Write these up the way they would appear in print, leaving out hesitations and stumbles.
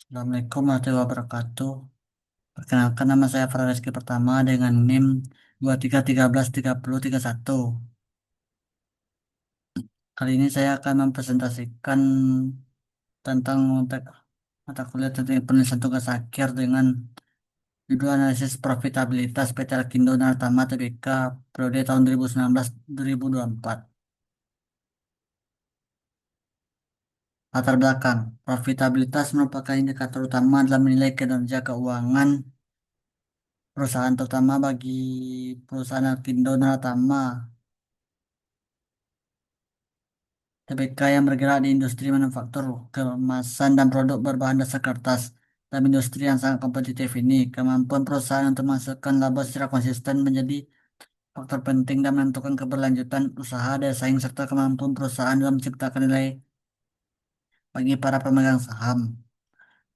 Assalamualaikum warahmatullahi wabarakatuh. Perkenalkan nama saya Frareski Pertama dengan NIM 23133031. Kali ini saya akan mempresentasikan tentang mata kuliah tentang penulisan tugas akhir dengan judul analisis profitabilitas PT Alkindo Nartama Tbk periode tahun 2019-2024. Latar belakang, profitabilitas merupakan indikator utama dalam menilai kinerja keuangan perusahaan, terutama bagi perusahaan Alkindo Nartama TBK yang bergerak di industri manufaktur, kemasan, dan produk berbahan dasar kertas. Dalam industri yang sangat kompetitif ini, kemampuan perusahaan untuk menghasilkan laba secara konsisten menjadi faktor penting dan menentukan keberlanjutan usaha, daya saing, serta kemampuan perusahaan dalam menciptakan nilai bagi para pemegang saham.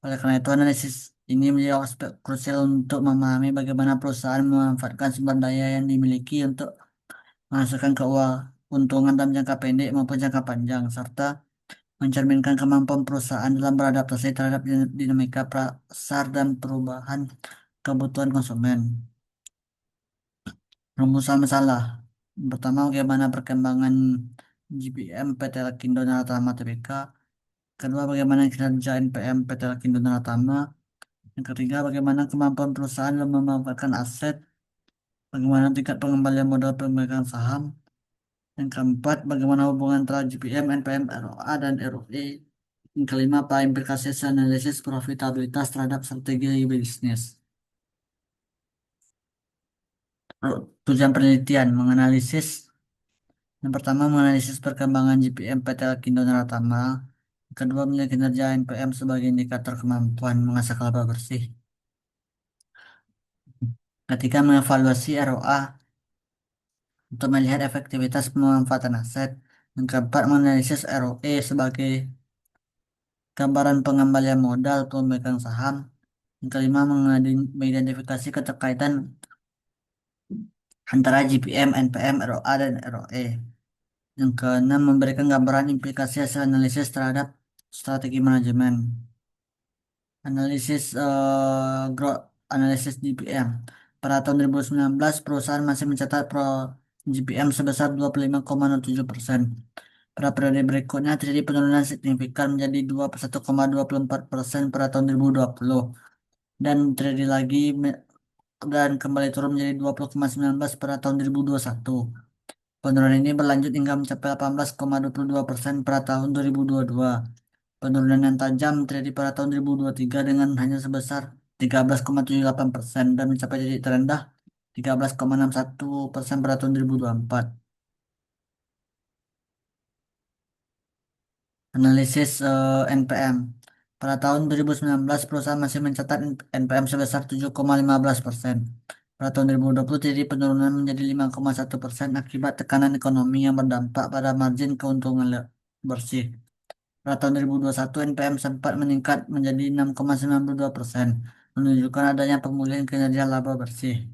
Oleh karena itu, analisis ini menjadi aspek krusial untuk memahami bagaimana perusahaan memanfaatkan sumber daya yang dimiliki untuk menghasilkan keuntungan dalam jangka pendek maupun jangka panjang, serta mencerminkan kemampuan perusahaan dalam beradaptasi terhadap dinamika pasar dan perubahan kebutuhan konsumen. Rumusan masalah. Pertama, bagaimana perkembangan GPM PT Lakindo Tama Tbk. Kedua, bagaimana kinerja NPM PT Lakindo Tama. Yang ketiga, bagaimana kemampuan perusahaan dalam memanfaatkan aset. Bagaimana tingkat pengembalian modal pemegang saham. Yang keempat, bagaimana hubungan antara GPM, NPM, ROA, dan ROE. Yang kelima, apa implikasi analisis profitabilitas terhadap strategi bisnis. Tujuan penelitian, menganalisis. Yang pertama, menganalisis perkembangan GPM PT Lakindo Tama. Yang kedua, menilai kinerja NPM sebagai indikator kemampuan mengasah laba bersih. Ketiga, mengevaluasi ROA untuk melihat efektivitas pemanfaatan aset. Yang keempat, menganalisis ROE sebagai gambaran pengembalian modal pemegang saham. Yang kelima, mengidentifikasi keterkaitan antara GPM, NPM, ROA, dan ROE. Yang keenam, memberikan gambaran implikasi hasil analisis terhadap strategi manajemen. Analisis growth, analisis GPM. Pada tahun 2019, perusahaan masih mencatat GPM sebesar 25,07%. Pada periode berikutnya terjadi penurunan signifikan menjadi 21,24% pada tahun 2020 dan terjadi lagi dan kembali turun menjadi 20,19 pada tahun 2021. Penurunan ini berlanjut hingga mencapai 18,22% pada tahun 2022. Penurunan yang tajam terjadi pada tahun 2023 dengan hanya sebesar 13,78% dan mencapai titik terendah 13,61% pada tahun 2024. Analisis NPM. Pada tahun 2019, perusahaan masih mencatat NPM sebesar 7,15%. Pada tahun 2020, terjadi penurunan menjadi 5,1% akibat tekanan ekonomi yang berdampak pada margin keuntungan bersih. Pada tahun 2021, NPM sempat meningkat menjadi 6,92%, menunjukkan adanya pemulihan kinerja laba bersih.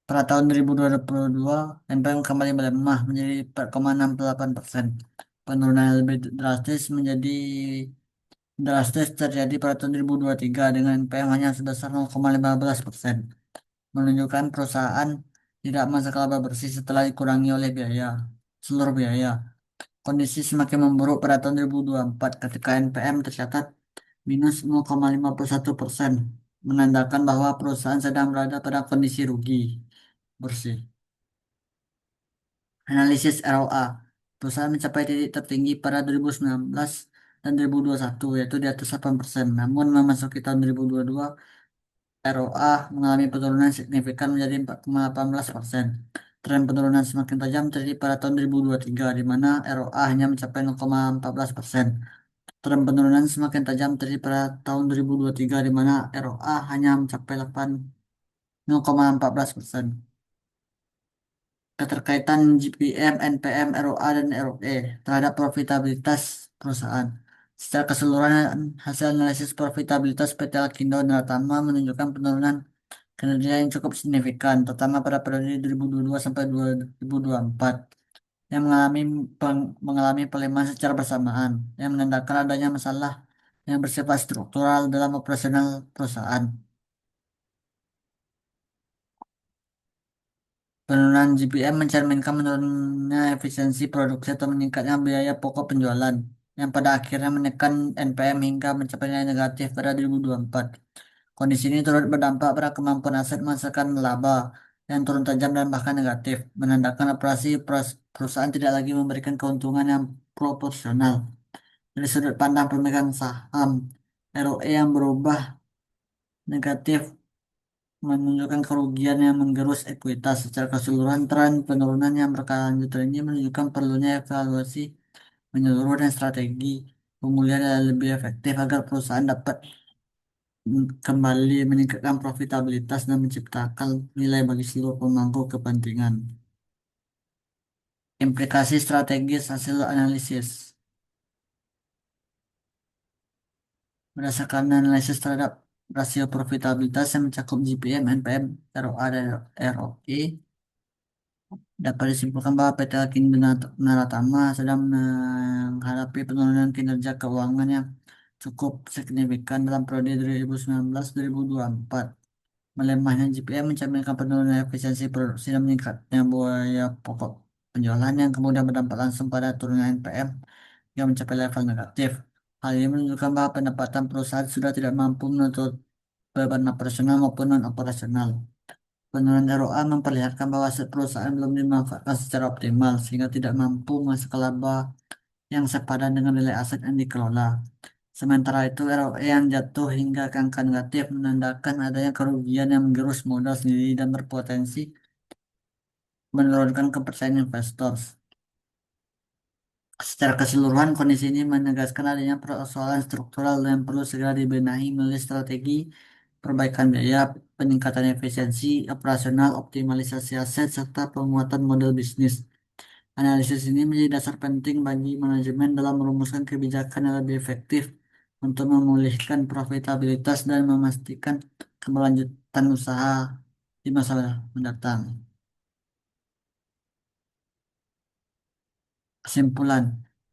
Pada tahun 2022, NPM kembali melemah menjadi 4,68%. Penurunan yang lebih drastis terjadi pada tahun 2023 dengan NPM hanya sebesar 0,15%, menunjukkan perusahaan tidak masuk laba bersih setelah dikurangi oleh seluruh biaya. Kondisi semakin memburuk pada tahun 2024 ketika NPM tercatat minus 0,51%, menandakan bahwa perusahaan sedang berada pada kondisi rugi bersih. Analisis ROA. Perusahaan mencapai titik tertinggi pada 2019 dan 2021, yaitu di atas 8%. Namun memasuki tahun 2022, ROA mengalami penurunan signifikan menjadi 4,18%. Tren penurunan semakin tajam terjadi pada tahun 2023, di mana ROA hanya mencapai 0,14%. Tren penurunan semakin tajam terjadi pada tahun 2023, di mana ROA hanya mencapai 0,14%. Keterkaitan GPM, NPM, ROA, dan ROE terhadap profitabilitas perusahaan. Secara keseluruhan, hasil analisis profitabilitas PT Alkindo Tama menunjukkan penurunan kinerja yang cukup signifikan, terutama pada periode 2022 sampai 2024, yang mengalami pelemahan secara bersamaan, yang menandakan adanya masalah yang bersifat struktural dalam operasional perusahaan. Penurunan GPM mencerminkan menurunnya efisiensi produksi atau meningkatnya biaya pokok penjualan, yang pada akhirnya menekan NPM hingga mencapai nilai negatif pada 2024. Kondisi ini turut berdampak pada kemampuan aset menghasilkan laba yang turun tajam dan bahkan negatif, menandakan operasi perusahaan tidak lagi memberikan keuntungan yang proporsional. Dari sudut pandang pemegang saham, ROE yang berubah negatif menunjukkan kerugian yang menggerus ekuitas. Secara keseluruhan, tren penurunan yang berkelanjutan ini menunjukkan perlunya evaluasi menyeluruh dan strategi pemulihan yang lebih efektif agar perusahaan dapat kembali meningkatkan profitabilitas dan menciptakan nilai bagi seluruh pemangku kepentingan. Implikasi strategis hasil analisis. Berdasarkan analisis terhadap rasio profitabilitas yang mencakup GPM, NPM, ROA, dan ROE, dapat disimpulkan bahwa PT Alkindo Naratama sedang menghadapi penurunan kinerja keuangan yang cukup signifikan dalam periode 2019-2024. Melemahnya GPM mencerminkan penurunan efisiensi produksi dan meningkatnya biaya pokok penjualan yang kemudian berdampak langsung pada turunnya NPM yang mencapai level negatif. Hal ini menunjukkan bahwa pendapatan perusahaan sudah tidak mampu menutup beban operasional maupun non-operasional. Penurunan ROA memperlihatkan bahwa aset perusahaan belum dimanfaatkan secara optimal sehingga tidak mampu menghasilkan laba yang sepadan dengan nilai aset yang dikelola. Sementara itu, ROE yang jatuh hingga ke angka negatif menandakan adanya kerugian yang menggerus modal sendiri dan berpotensi menurunkan kepercayaan investor. Secara keseluruhan, kondisi ini menegaskan adanya persoalan struktural yang perlu segera dibenahi melalui strategi perbaikan biaya, peningkatan efisiensi operasional, optimalisasi aset, serta penguatan model bisnis. Analisis ini menjadi dasar penting bagi manajemen dalam merumuskan kebijakan yang lebih efektif untuk memulihkan profitabilitas dan memastikan keberlanjutan usaha di masa mendatang. Kesimpulan,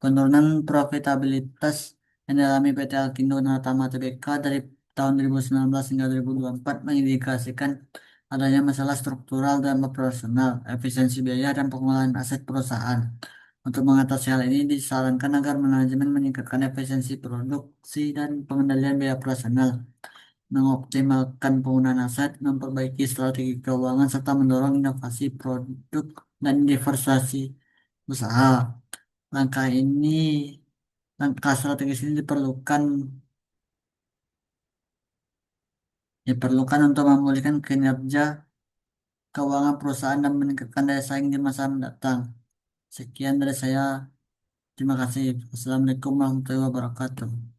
penurunan profitabilitas yang dialami PT Alkindo Tama Tbk dari tahun 2019 hingga 2024 mengindikasikan adanya masalah struktural dan operasional, efisiensi biaya, dan pengelolaan aset perusahaan. Untuk mengatasi hal ini, disarankan agar manajemen meningkatkan efisiensi produksi dan pengendalian biaya operasional, mengoptimalkan penggunaan aset, memperbaiki strategi keuangan, serta mendorong inovasi produk dan diversifikasi usaha. Langkah ini, langkah strategis ini diperlukan untuk memulihkan kinerja keuangan perusahaan dan meningkatkan daya saing di masa mendatang. Sekian dari saya. Terima kasih. Assalamualaikum warahmatullahi wabarakatuh.